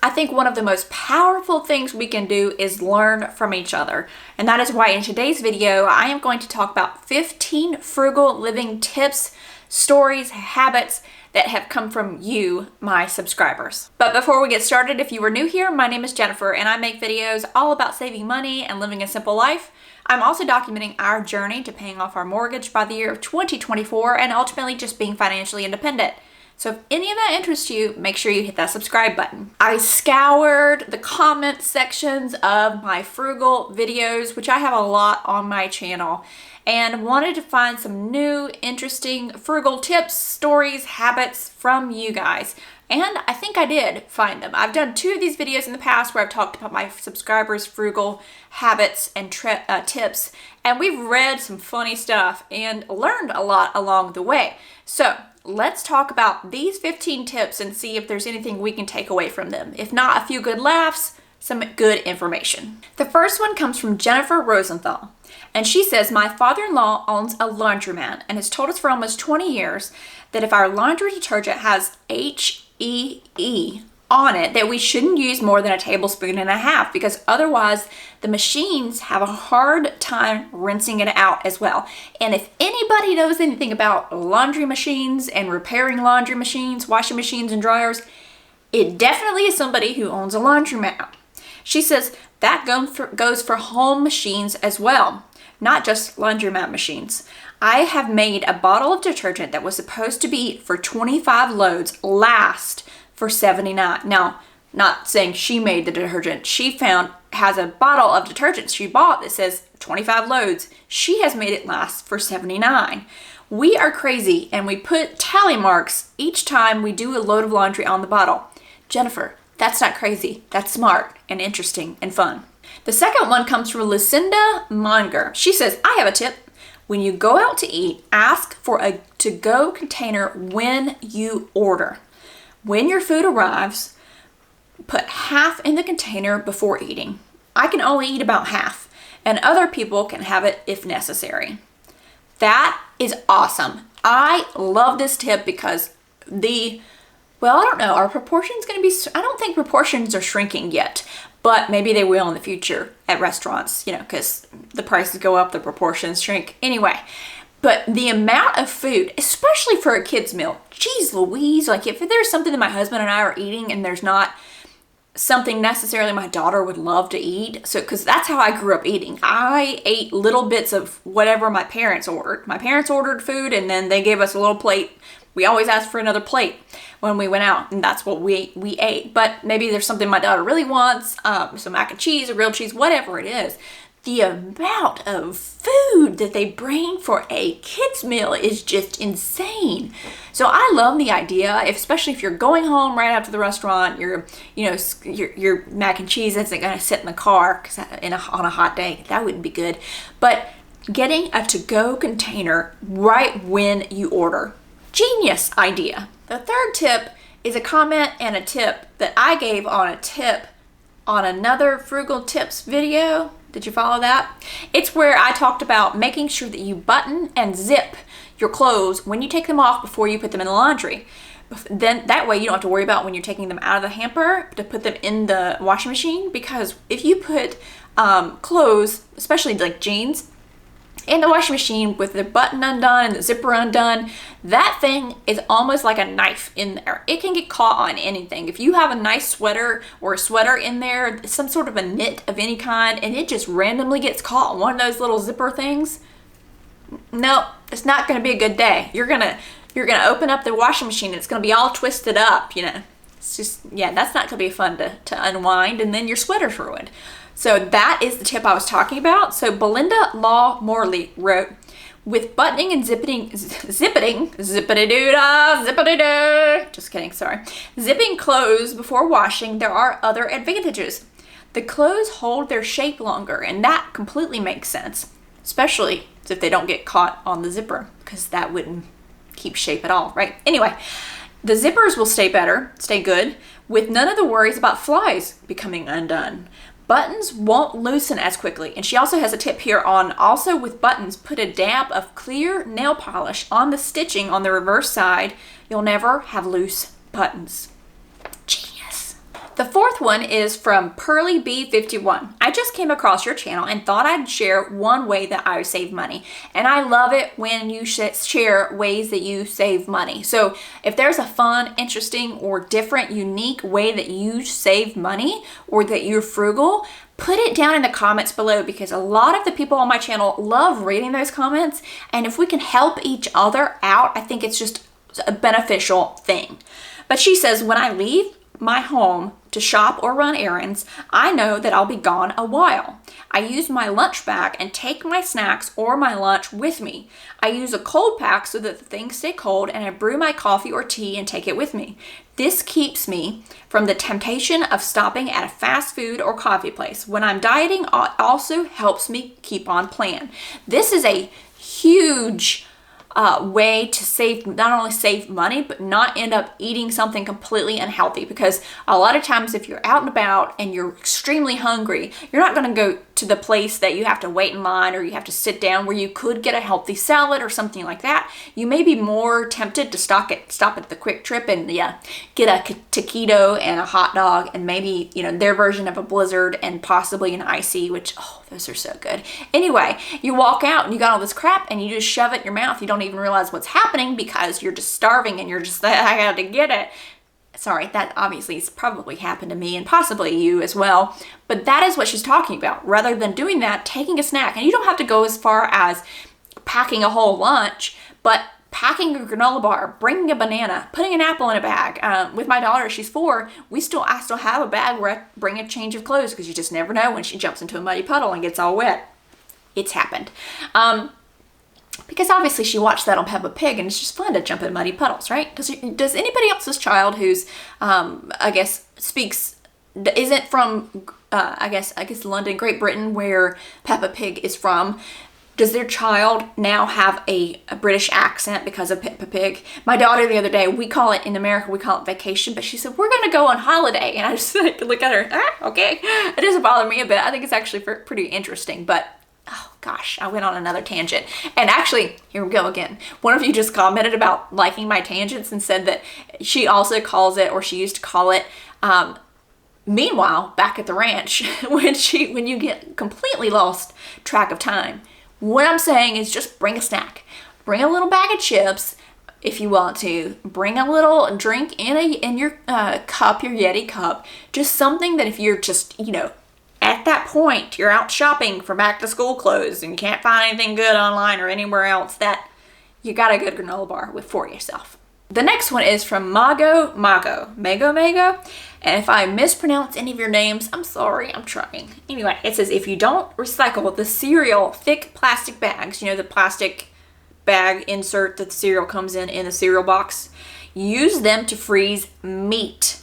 I think one of the most powerful things we can do is learn from each other. And that is why in today's video, I am going to talk about 15 frugal living tips, stories, habits that have come from you, my subscribers. But before we get started, if you are new here, my name is Jennifer and I make videos all about saving money and living a simple life. I'm also documenting our journey to paying off our mortgage by the year of 2024 and ultimately just being financially independent. So if any of that interests you, make sure you hit that subscribe button. I scoured the comment sections of my frugal videos, which I have a lot on my channel, and wanted to find some new, interesting frugal tips, stories, habits from you guys. And I think I did find them. I've done 2 of these videos in the past where I've talked about my subscribers' frugal habits and tips, and we've read some funny stuff and learned a lot along the way. So let's talk about these 15 tips and see if there's anything we can take away from them. If not, a few good laughs, some good information. The first one comes from Jennifer Rosenthal. And she says, my father-in-law owns a laundromat and has told us for almost 20 years that if our laundry detergent has HEE on it, that we shouldn't use more than a tablespoon and a half because otherwise the machines have a hard time rinsing it out as well. And if anybody knows anything about laundry machines and repairing laundry machines, washing machines and dryers, it definitely is somebody who owns a laundromat. She says that goes for home machines as well, not just laundromat machines. I have made a bottle of detergent that was supposed to be for 25 loads last for 79. Now, not saying she made the detergent. She has a bottle of detergent she bought that says 25 loads. She has made it last for 79. We are crazy and we put tally marks each time we do a load of laundry on the bottle. Jennifer, that's not crazy. That's smart and interesting and fun. The second one comes from Lucinda Monger. She says, I have a tip. When you go out to eat, ask for a to-go container when you order. When your food arrives, put half in the container before eating. I can only eat about half, and other people can have it if necessary. That is awesome. I love this tip because I don't know, are proportions going to be, I don't think proportions are shrinking yet, but maybe they will in the future at restaurants, because the prices go up, the proportions shrink. Anyway, but the amount of food, especially for a kid's meal, geez Louise, like if there's something that my husband and I are eating and there's not something necessarily my daughter would love to eat, so because that's how I grew up eating. I ate little bits of whatever my parents ordered. My parents ordered food and then they gave us a little plate. We always asked for another plate when we went out, and that's what we ate. But maybe there's something my daughter really wants, some mac and cheese or grilled cheese, whatever it is. The amount of food that they bring for a kid's meal is just insane. So I love the idea, especially if you're going home right after the restaurant, your mac and cheese isn't going to sit in the car on a hot day. That wouldn't be good. But getting a to-go container right when you order. Genius idea. The third tip is a comment and a tip that I gave on a tip on another Frugal Tips video. Did you follow that? It's where I talked about making sure that you button and zip your clothes when you take them off before you put them in the laundry. Then that way you don't have to worry about when you're taking them out of the hamper to put them in the washing machine, because if you put clothes, especially like jeans, in the washing machine with the button undone and the zipper undone, that thing is almost like a knife in there. It can get caught on anything. If you have a nice sweater or a sweater in there, some sort of a knit of any kind, and it just randomly gets caught on one of those little zipper things, no, it's not going to be a good day. You're gonna open up the washing machine and it's going to be all twisted up, It's just, that's not going to be fun to unwind, and then your sweater's ruined. So that is the tip I was talking about. So Belinda Law Morley wrote, with buttoning and zipping, just kidding, sorry. Zipping clothes before washing, there are other advantages. The clothes hold their shape longer, and that completely makes sense, especially if they don't get caught on the zipper, because that wouldn't keep shape at all, right? Anyway, the zippers will stay good, with none of the worries about flies becoming undone. Buttons won't loosen as quickly. And she also has a tip here on, also with buttons, put a dab of clear nail polish on the stitching on the reverse side. You'll never have loose buttons. Genius. The fourth one is from Pearly B51. I just came across your channel and thought I'd share one way that I save money. And I love it when you share ways that you save money. So if there's a fun, interesting, or different, unique way that you save money or that you're frugal, put it down in the comments below, because a lot of the people on my channel love reading those comments. And if we can help each other out, I think it's just a beneficial thing. But she says, when I leave my home to shop or run errands, I know that I'll be gone a while. I use my lunch bag and take my snacks or my lunch with me. I use a cold pack so that the things stay cold, and I brew my coffee or tea and take it with me. This keeps me from the temptation of stopping at a fast food or coffee place. When I'm dieting, it also helps me keep on plan. This is a huge way to save, not only save money, but not end up eating something completely unhealthy. Because a lot of times if you're out and about and you're extremely hungry, you're not going to go to the place that you have to wait in line or you have to sit down where you could get a healthy salad or something like that. You may be more tempted to stop at the Quick Trip and get a taquito and a hot dog and maybe, their version of a Blizzard and possibly an icy, which, oh, those are so good. Anyway, you walk out and you got all this crap and you just shove it in your mouth. You don't even realize what's happening because you're just starving and you're just like, I got to get it. Sorry, that obviously has probably happened to me and possibly you as well. But that is what she's talking about. Rather than doing that, taking a snack. And you don't have to go as far as packing a whole lunch, but packing a granola bar, bringing a banana, putting an apple in a bag. With my daughter, she's 4, I still have a bag where I bring a change of clothes, because you just never know when she jumps into a muddy puddle and gets all wet. It's happened. Because obviously she watched that on Peppa Pig, and it's just fun to jump in muddy puddles, right? Does anybody else's child who's, isn't from, I guess London, Great Britain, where Peppa Pig is from, does their child now have a British accent because of Peppa Pig? My daughter the other day, in America, we call it vacation, but she said, we're going to go on holiday. And I just look at her, okay. It doesn't bother me a bit. I think it's actually pretty interesting, but oh gosh, I went on another tangent. And actually, here we go again. One of you just commented about liking my tangents and said that she also calls it, or she used to call it, meanwhile, back at the ranch, when you get completely lost track of time. What I'm saying is just bring a snack. Bring a little bag of chips if you want to. Bring a little drink in your cup, your Yeti cup. Just something that if you're just, at that point, you're out shopping for back to school clothes and you can't find anything good online or anywhere else, that you got a good granola bar for yourself. The next one is from Mago. And if I mispronounce any of your names, I'm sorry, I'm trying. Anyway, it says, if you don't recycle the cereal thick plastic bags, the plastic bag insert that the cereal comes in the cereal box, use them to freeze meat.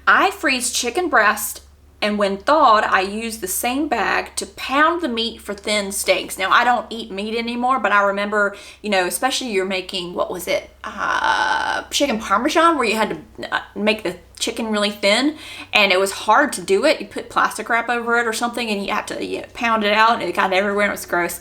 I freeze chicken breast, and when thawed, I use the same bag to pound the meat for thin steaks. Now, I don't eat meat anymore, but I remember, especially you're making, what was it? Chicken Parmesan, where you had to make the chicken really thin, and it was hard to do it. You put plastic wrap over it or something, and you have to pound it out, and it got everywhere, and it was gross.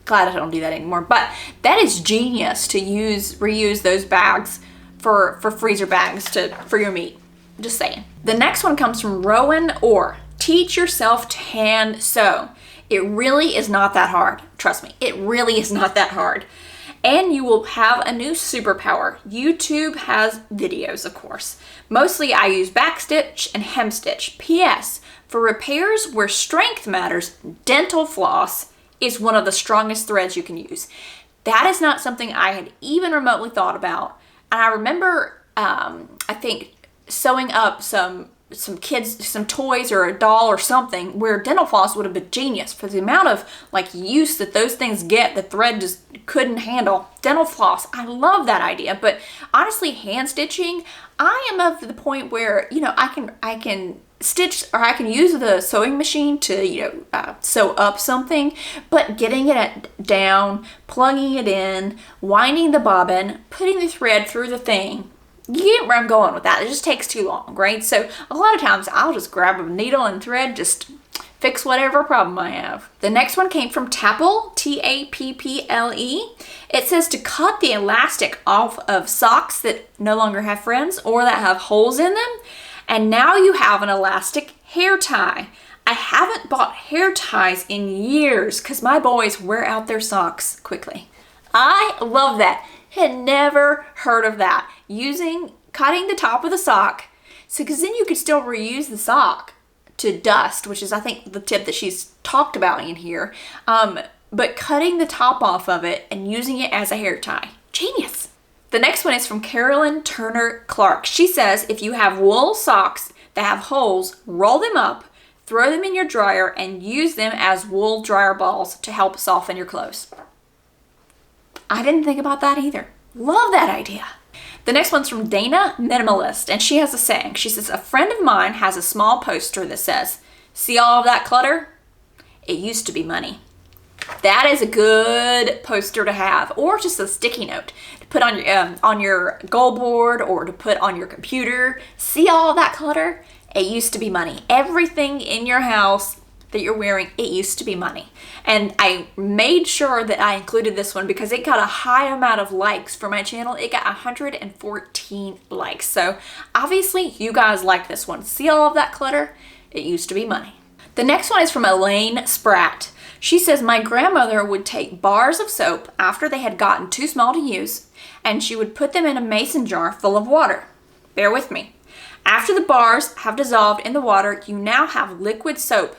Glad I don't do that anymore. But that is genius to reuse those bags for freezer bags for your meat. Just saying. The next one comes from Rowan Orr. Teach yourself to hand sew. It really is not that hard. Trust me, it really is not that hard. And you will have a new superpower. YouTube has videos, of course. Mostly I use backstitch and hemstitch. P.S. For repairs where strength matters, dental floss is one of the strongest threads you can use. That is not something I had even remotely thought about. And I remember, I think, sewing up some kids, some toys or a doll or something where dental floss would have been genius for the amount of use that those things get. The thread just couldn't handle. Dental floss, I love that idea. But honestly, hand stitching, I am of the point where I can stitch, or I can use the sewing machine to sew up something, but getting it down, plugging it in, winding the bobbin, putting the thread through the thing. You get where I'm going with that. It just takes too long, right? So a lot of times I'll just grab a needle and thread, just fix whatever problem I have. The next one came from Tapple, T-A-P-P-L-E. It says to cut the elastic off of socks that no longer have friends or that have holes in them, And now you have an elastic hair tie. I haven't bought hair ties in years because my boys wear out their socks quickly. I love that. Had never heard of that. Cutting the top of the sock, so because then you could still reuse the sock to dust, which is I think the tip that she's talked about in here. But cutting the top off of it and using it as a hair tie. Genius. The next one is from Carolyn Turner Clark. She says if you have wool socks that have holes, roll them up, throw them in your dryer, and use them as wool dryer balls to help soften your clothes. I didn't think about that either. Love that idea. The next one's from Dana Minimalist, and she has a saying. She says, a friend of mine has a small poster that says, see all of that clutter? It used to be money. That is a good poster to have, or just a sticky note to put on your goal board or to put on your computer. See all of that clutter? It used to be money. Everything in your house that you're wearing, it used to be money. And I made sure that I included this one because it got a high amount of likes for my channel. It got 114 likes. So obviously you guys like this one. See all of that clutter? It used to be money. The next one is from Elaine Spratt. She says, my grandmother would take bars of soap after they had gotten too small to use, and she would put them in a mason jar full of water. Bear with me. After the bars have dissolved in the water, you now have liquid soap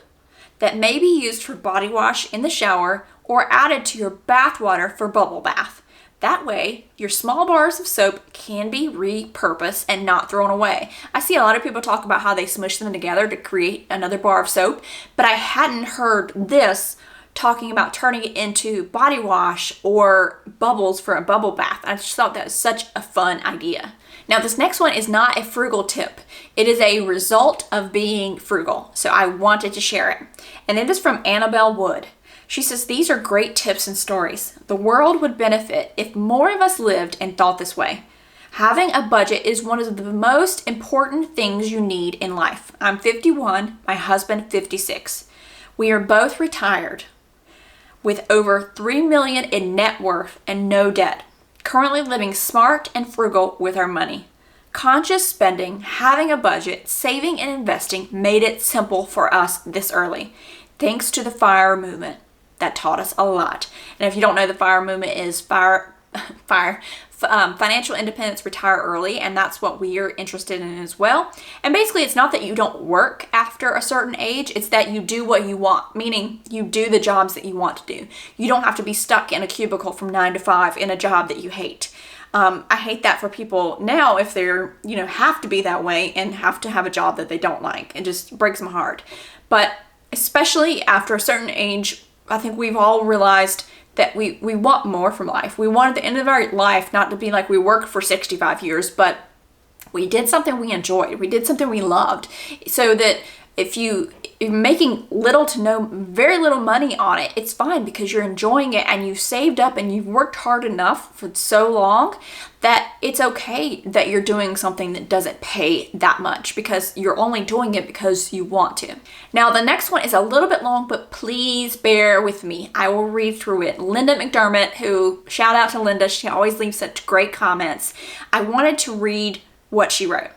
that may be used for body wash in the shower or added to your bath water for bubble bath. That way, your small bars of soap can be repurposed and not thrown away. I see a lot of people talk about how they smush them together to create another bar of soap, but I hadn't heard this talking about turning it into body wash or bubbles for a bubble bath. I just thought that was such a fun idea. Now, this next one is not a frugal tip. It is a result of being frugal, so I wanted to share it. And it is from Annabelle Wood. She says, these are great tips and stories. The world would benefit if more of us lived and thought this way. Having a budget is one of the most important things you need in life. I'm 51, my husband 56. We are both retired with over $3 million in net worth and no debt. Currently living smart and frugal with our money. Conscious spending, having a budget, saving and investing made it simple for us this early. Thanks to the FIRE movement that taught us a lot. And if you don't know, the FIRE movement is financial independence, retire early, and that's what we are interested in as well. And basically, it's not that you don't work after a certain age, it's that you do what you want, meaning you do the jobs that you want to do. You don't have to be stuck in a cubicle from 9 to 5 in a job that you hate. I hate that for people now if they're, have to be that way and have to have a job that they don't like. It just breaks my heart. But especially after a certain age, I think we've all realized that we want more from life. We want at the end of our life not to be like we worked for 65 years, but we did something we enjoyed. We did something we loved. So that if you're making little to very little money on it, it's fine because you're enjoying it and you've saved up and you've worked hard enough for so long that it's okay that you're doing something that doesn't pay that much because you're only doing it because you want to. Now, the next one is a little bit long, but please bear with me. I will read through it. Linda McDermott, who, shout out to Linda, she always leaves such great comments. I wanted to read what she wrote.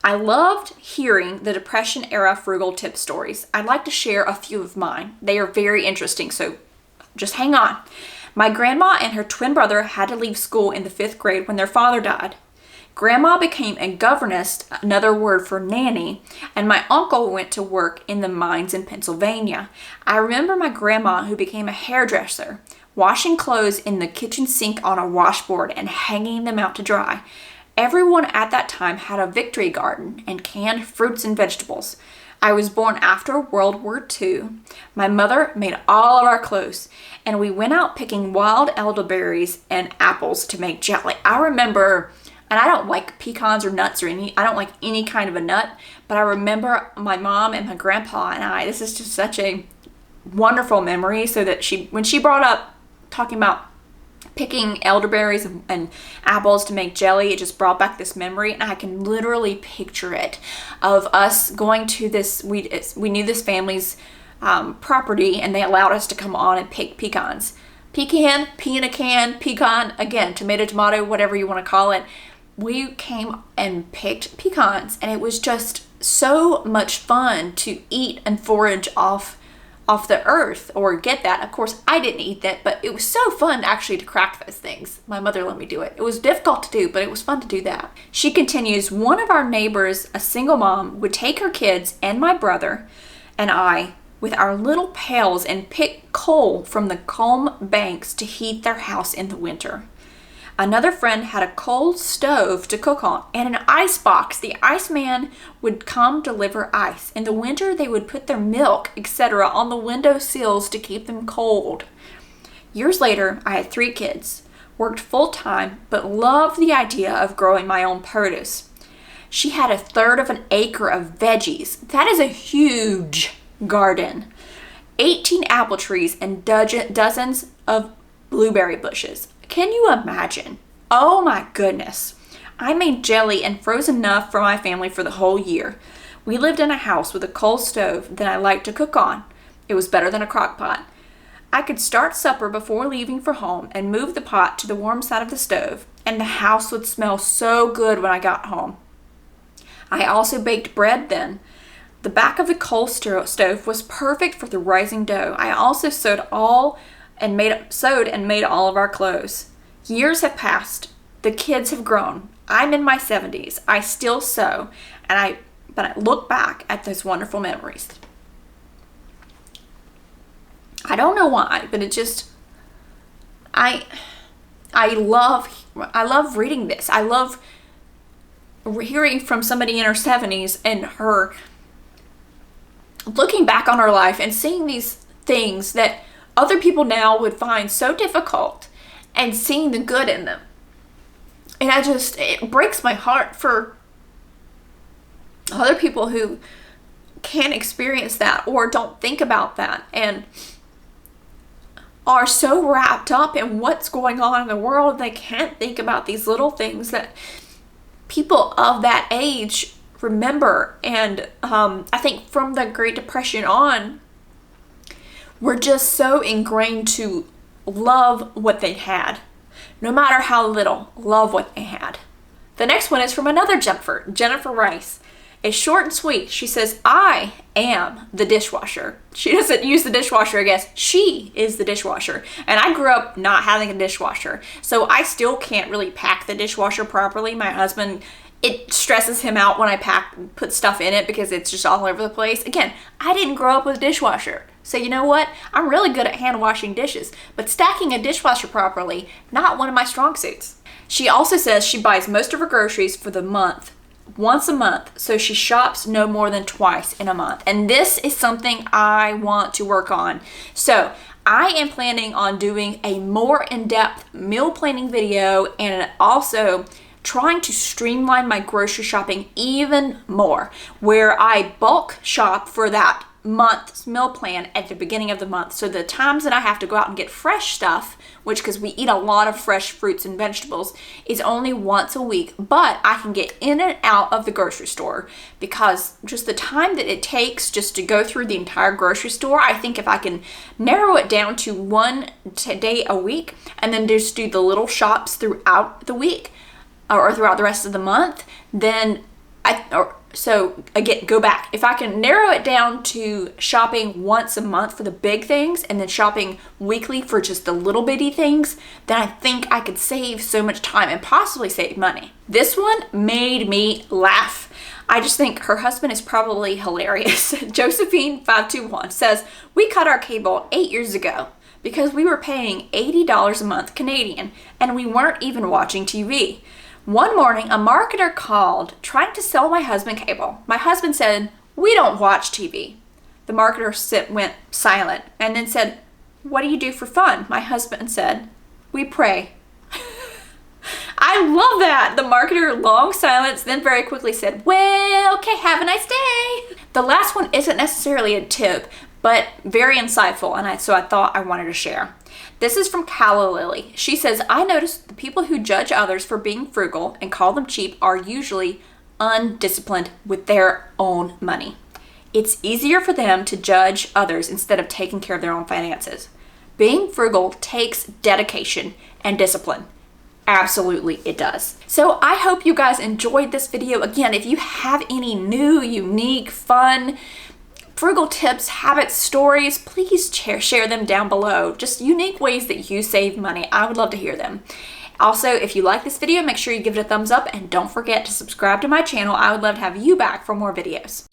I loved hearing the Depression era frugal tip stories. I'd like to share a few of mine. They are very interesting, so just hang on. My grandma and her twin brother had to leave school in the 5th grade when their father died. Grandma became a governess, another word for nanny, and my uncle went to work in the mines in Pennsylvania. I remember my grandma, who became a hairdresser, washing clothes in the kitchen sink on a washboard and hanging them out to dry. Everyone at that time had a victory garden and canned fruits and vegetables. I was born after World War II. My mother made all of our clothes, and we went out picking wild elderberries and apples to make jelly. I remember, and I don't like pecans or nuts or I don't like any kind of a nut, but I remember my mom and my grandpa and I, this is just such a wonderful memory, so that when she brought up talking about picking elderberries and apples to make jelly, it just brought back this memory, and I can literally picture it of us going to this, we knew this family's property, and they allowed us to come on and pick pecans. Pecan, pea in a can, pecan, again, tomato, whatever you want to call it. We came and picked pecans, and it was just so much fun to eat and forage off the earth or get that. Of course, I didn't eat that, but it was so fun actually to crack those things. My mother let me do it. It was difficult to do, but it was fun to do that. She continues, one of our neighbors, a single mom, would take her kids and my brother and I with our little pails and pick coal from the calm banks to heat their house in the winter. Another friend had a coal stove to cook on and an ice box. The iceman would come deliver ice. In the winter, they would put their milk, etc., on the window sills to keep them cold. Years later, I had 3 kids, worked full-time, but loved the idea of growing my own produce. She had 1/3 of an acre of veggies. That is a huge garden. 18 apple trees and dozens of blueberry bushes. Can you imagine? Oh my goodness. I made jelly and froze enough for my family for the whole year. We lived in a house with a coal stove that I liked to cook on. It was better than a crock pot. I could start supper before leaving for home and move the pot to the warm side of the stove, and the house would smell so good when I got home. I also baked bread then. The back of the coal stove was perfect for the rising dough. I also sewed and made all of our clothes. Years have passed. The kids have grown. I'm in my 70s. I still sew, but I look back at those wonderful memories. I don't know why, but it just I love reading this. I love hearing from somebody in her 70s and her looking back on her life and seeing these things that other people now would find so difficult and seeing the good in them. And it breaks my heart for other people who can't experience that or don't think about that and are so wrapped up in what's going on in the world they can't think about these little things that people of that age remember. And I think from the Great Depression on, we're just so ingrained to love what they had. No matter how little, love what they had. The next one is from another Jennifer Rice. It's short and sweet. She says, I am the dishwasher. She doesn't use the dishwasher, I guess. She is the dishwasher. And I grew up not having a dishwasher, so I still can't really pack the dishwasher properly. My husband, it stresses him out when I put stuff in it because it's just all over the place. Again, I didn't grow up with a dishwasher. So you know what? I'm really good at hand washing dishes, but stacking a dishwasher properly, not one of my strong suits. She also says she buys most of her groceries for the month, once a month, so she shops no more than twice in a month. And this is something I want to work on. So I am planning on doing a more in-depth meal planning video and also trying to streamline my grocery shopping even more, where I bulk shop for that month's meal plan at the beginning of the month. So the times that I have to go out and get fresh stuff, which because we eat a lot of fresh fruits and vegetables, is only once a week, but I can get in and out of the grocery store because just the time that it takes just to go through the entire grocery store, I think if I can narrow it down to one day a week and then just do the little shops throughout the week or throughout the rest of the month, then so again, go back. If I can narrow it down to shopping once a month for the big things and then shopping weekly for just the little bitty things, then I think I could save so much time and possibly save money. This one made me laugh. I just think her husband is probably hilarious. Josephine521 says, we cut our cable 8 years ago because we were paying $80 a month Canadian and we weren't even watching TV. One morning, a marketer called trying to sell my husband cable. My husband said, we don't watch TV. The marketer went silent and then said, what do you do for fun? My husband said, we pray. I love that. The marketer, long silence, then very quickly said, well, okay, have a nice day. The last one isn't necessarily a tip, but very insightful, and so I thought I wanted to share. This is from Calla Lily. She says, I noticed the people who judge others for being frugal and call them cheap are usually undisciplined with their own money. It's easier for them to judge others instead of taking care of their own finances. Being frugal takes dedication and discipline. Absolutely, it does. So I hope you guys enjoyed this video. Again, if you have any new, unique, fun, frugal tips, habits, stories, please share them down below. Just unique ways that you save money. I would love to hear them. Also, if you like this video, make sure you give it a thumbs up and don't forget to subscribe to my channel. I would love to have you back for more videos.